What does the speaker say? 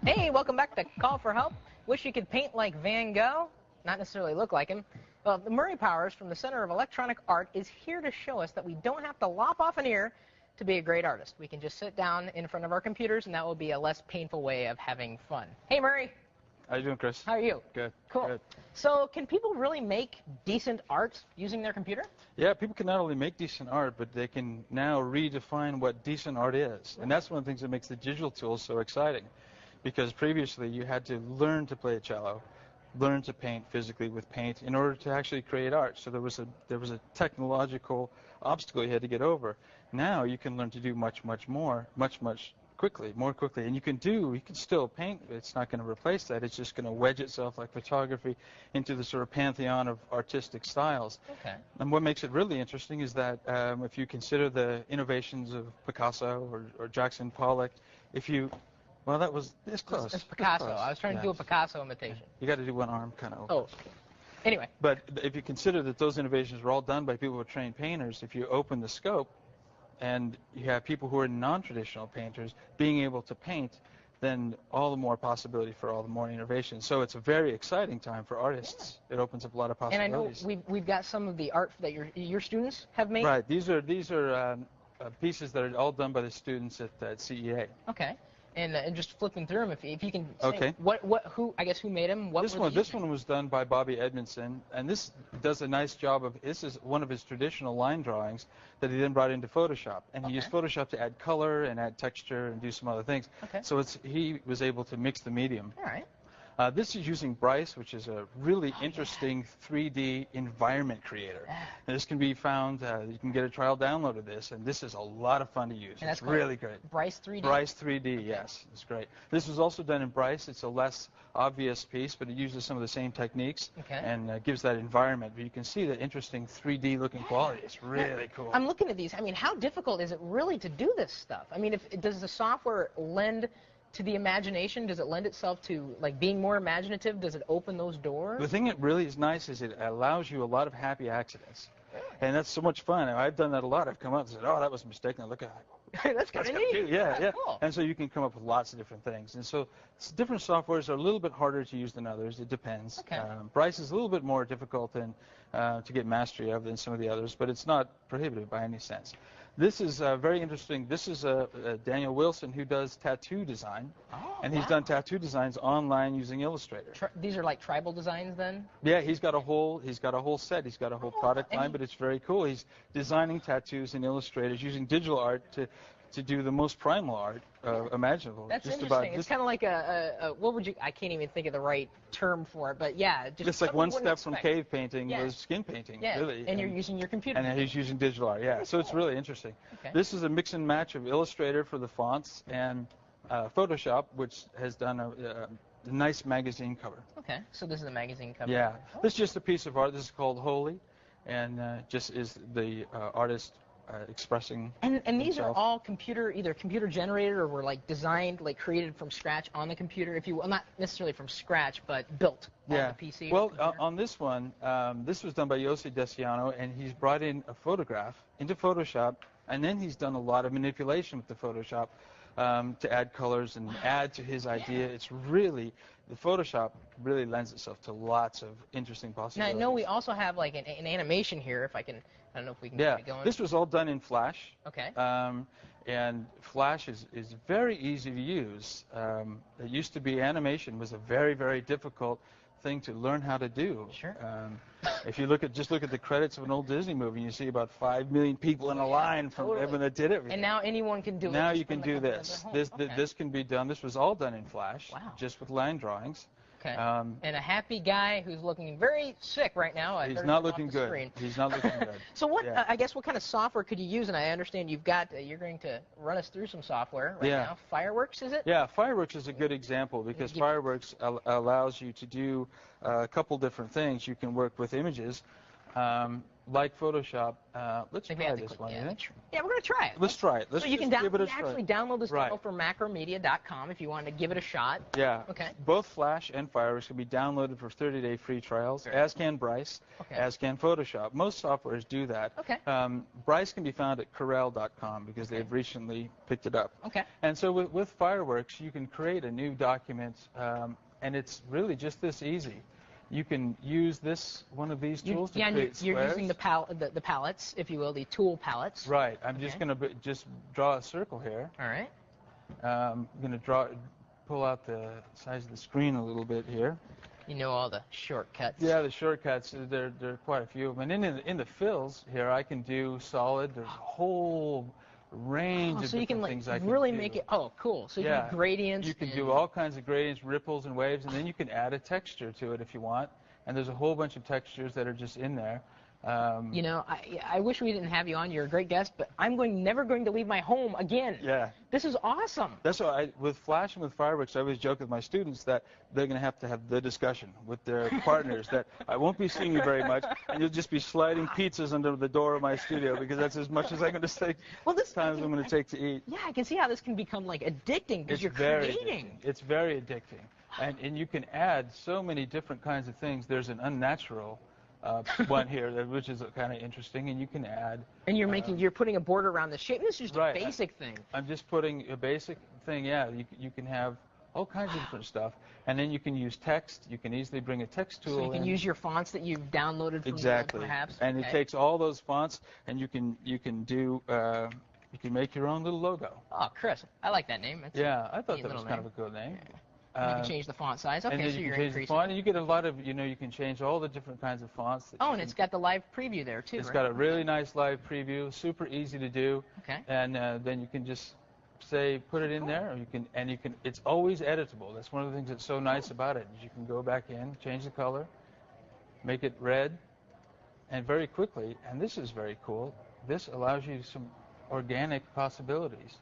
Hey, welcome back to Call for Help. Wish you could paint like Van Gogh? Not necessarily look like him. Well, Murray Powers from the Center of Electronic Art is here to show us that we don't have to lop off an ear to be a great artist. We can just sit down in front of our computers, and that will be a less painful way of having fun. Hey, Murray. How you doing, Chris? How are you? Good. Cool. Good. So can people really make decent art using their computer? Yeah, people can not only make decent art, but they can now redefine what decent art is. And that's one of the things that makes the digital tools so exciting. Because previously you had to learn to play a cello, learn to paint physically with paint in order to actually create art. So there was a technological obstacle you had to get over. Now you can learn to do much more, more quickly. And you can still paint. It's not going to replace that. It's just going to wedge itself like photography into the sort of pantheon of artistic styles. Okay. And what makes it really interesting is that if you consider the innovations of Picasso or Jackson Pollock, well, that was this close. It's Picasso. Close. I was trying to do a Picasso imitation. You got to do one arm kind of. Oh. Anyway. But if you consider that those innovations were all done by people who are trained painters, if you open the scope and you have people who are non-traditional painters being able to paint, then all the more possibility for all the more innovation. So it's a very exciting time for artists. Yeah. It opens up a lot of possibilities. And I know we've got some of the art that your students have made. Right. These are pieces that are all done by the students at CEA. Okay. And just flipping through them, if you can say okay. who made them? This one was done by Bobby Edmondson, and this does a nice job of. This is one of his traditional line drawings that he then brought into Photoshop, and he used Photoshop to add color and add texture and do some other things. Okay. So he was able to mix the medium. All right. This is using Bryce, which is a really interesting 3D environment creator. And this can be found, you can get a trial download of this, and this is a lot of fun to use. And it's really great. Bryce 3D? Bryce 3D, yes. It's great. This was also done in Bryce. It's a less obvious piece, but it uses some of the same techniques and gives that environment. But you can see the interesting 3D looking quality. It's really cool. I'm looking at these. I mean, how difficult is it really to do this stuff? I mean, does the software lend to the imagination? Does it lend itself to like being more imaginative? Does it open those doors? The thing that really is nice is it allows you a lot of happy accidents. And that's so much fun. I've done that a lot. I've come up and said, oh, that was a mistake. And I look at it. That's kind of neat. Yeah. Cool. And so you can come up with lots of different things. And so different softwares are a little bit harder to use than others. It depends. Okay. Bryce is a little bit more difficult to get mastery of than some of the others, but it's not prohibitive by any sense. This is very interesting. This is Daniel Wilson, who does tattoo design, and he's done tattoo designs online using Illustrator. These are like tribal designs, then? Yeah, he's got a whole set. He's got a whole product line, but it's very cool. He's designing tattoos in Illustrator using digital art to do the most primal art imaginable. That's just interesting. It's kind of like what would you? I can't even think of the right term for it, but yeah, it's like one step from cave painting was skin painting. Yeah, really. And you're using your computer. And he's using digital art. Yeah, so it's really interesting. Okay. This is a mix and match of Illustrator for the fonts and Photoshop, which has done a nice magazine cover. Okay, so this is a magazine cover. Yeah, this is just a piece of art. This is called Holy, and just is the artist expressing and these himself. are all either computer generated or were like designed, like created from scratch on the computer, if you will. Not necessarily from scratch, but built on the PC. Well, on this one, this was done by Yossi Desiano, and he's brought in a photograph into Photoshop, and then he's done a lot of manipulation with the Photoshop to add colors and add to his idea. It's really, the Photoshop really lends itself to lots of interesting possibilities. Now, I know we also have like an animation here, if I can, I don't know if we can get it going. This was all done in Flash. Okay. And Flash is very easy to use. It used to be animation was a very, very difficult thing to learn how to do. Sure. If you look at the credits of an old Disney movie, you see about 5 million people in a line from everyone that did it. And now anyone can do it. Now you can do this. This can be done. This was all done in Flash, just with line drawings. Okay. And a happy guy who's looking very sick right now. He's not looking good. He's not looking good. So what? I guess what kind of software could you use? And I understand you're going to run us through some software right now. Fireworks, is it? Yeah, Fireworks is a good example because Fireworks allows you to do a couple different things. You can work with images. like Photoshop, let's Maybe I try have to this click- one. yeah, you think? yeah, we're going to try it. Let's try it. Let's So you can just give it a actually try. download this Right. demo from macromedia.com if you wanted to give it a shot. Yeah. Okay. Both Flash and Fireworks can be downloaded for 30-day free trials, Great. as can Bryce, Okay. as can Photoshop. Most softwares do that. Okay. Bryce can be found at Corel.com because Okay. they've recently picked it up. Okay. And so with Fireworks, you can create a new document, and it's really just this easy. You can use one of these tools to and create you're squares. using the palettes, if you will, the tool palettes. Right. I'm Okay. just going to just draw a circle here. All right. I'm going to pull out the size of the screen a little bit here. You know all the shortcuts. Yeah, the shortcuts, there are quite a few of them. And in the fills here, I can do solid. There's a whole range of so you different can things I can really do. make it. Oh, cool. So you Yeah. can do gradients. You can and- do all kinds of gradients, ripples, and waves, and then you can add a texture to it if you want. And there's a whole bunch of textures that are just in there. You know, I wish we didn't have you on. You're a great guest, but I'm never going to leave my home again. Yeah. This is awesome. That's why with Flash and with Fireworks, I always joke with my students that they're going to have the discussion with their partners that I won't be seeing you very much, and you'll just be sliding pizzas under the door of my studio because that's as much as I'm going to take. Well, this times I'm going to take to eat. Yeah, I can see how this can become like addicting because It's you're very creating. addicting. It's very addicting, and you can add so many different kinds of things. There's an unnatural one here, which is kind of interesting, and you can add. And you're putting a border around the shape. This is just Right. a basic thing. I'm just putting a basic thing. Yeah, you can have all kinds of different stuff, and then you can use text. You can easily bring a text tool So you can in. use your fonts that you've downloaded from Exactly. perhaps. And Okay. it takes all those fonts, and you can make your own little logo. Oh, Chris, I like that name. It's Yeah, I thought neat that was little kind of name. a good name. And you can change the font size. Okay, and then so you you're can change the increasing. font, and you get a lot of, you can change all the different kinds of fonts. Oh, and it's got the live preview there too. It's right? got a really nice live preview, super easy to do. Okay. And then you can just put it in there, or it's always editable. That's one of the things that's so nice about it. Is you can go back in, change the color, make it red, and very quickly, and this is very cool, this allows you some organic possibilities.